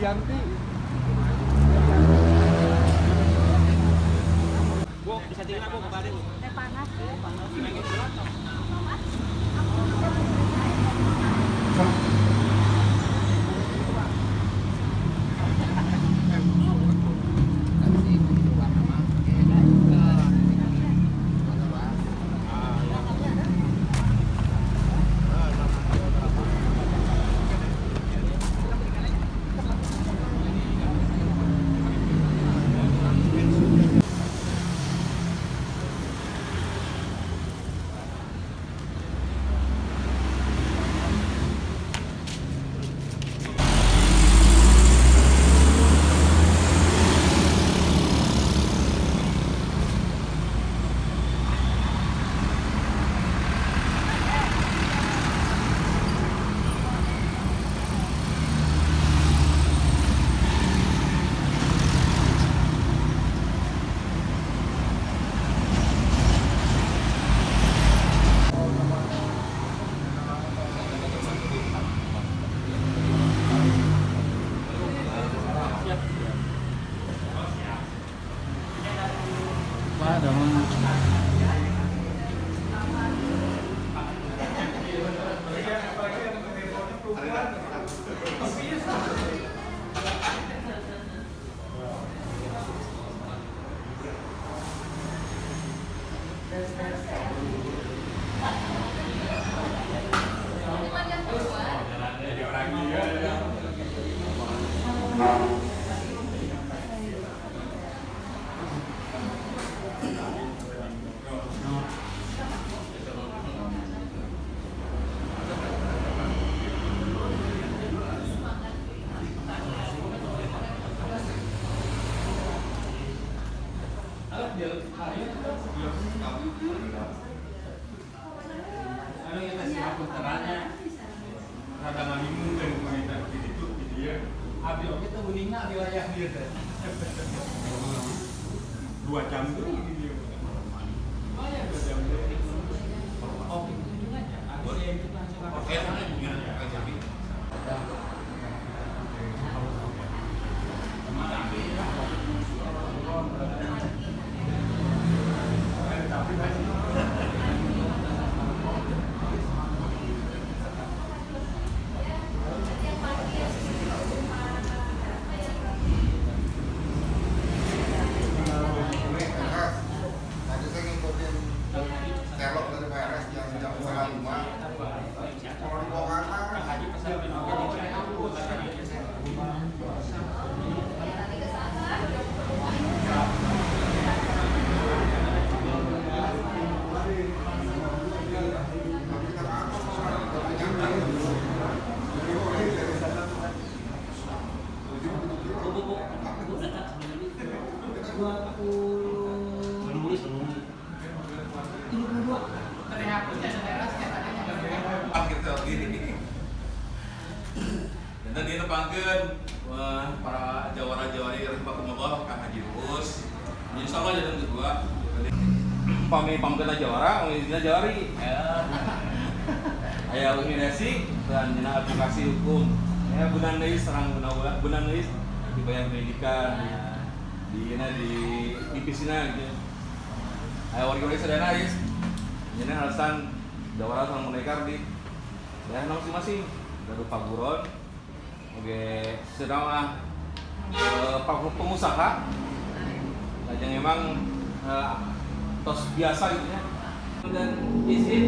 Yanti. Bu, bisa tinggal aku kembali bu. Teh panas. Pak, dong. Dua jam tuh video. Oh ya 2 jam. Oh, oke, Tadi saya ngikutin kelok dari PRS yang jam 4:30. Kalau di bawah dan dia nepangkeun para jawara-jawari rahimakumullah Kang Haji Us. Insyaallah jadi kedua. Pami pamkeun jawara, dina jawari. Aya nominasi dan dina aplikasi hukum. Ya beunang deui sareng beunang deui dibayar pendidikan di dipisina gitu. Aya warga-warga sadana geus. Jadi alasan jawara sareng mereka di daerah masing-masing. Dari Paguron, oke, sedang pengusaha, yang emang tos biasa gitu ya. Dan izin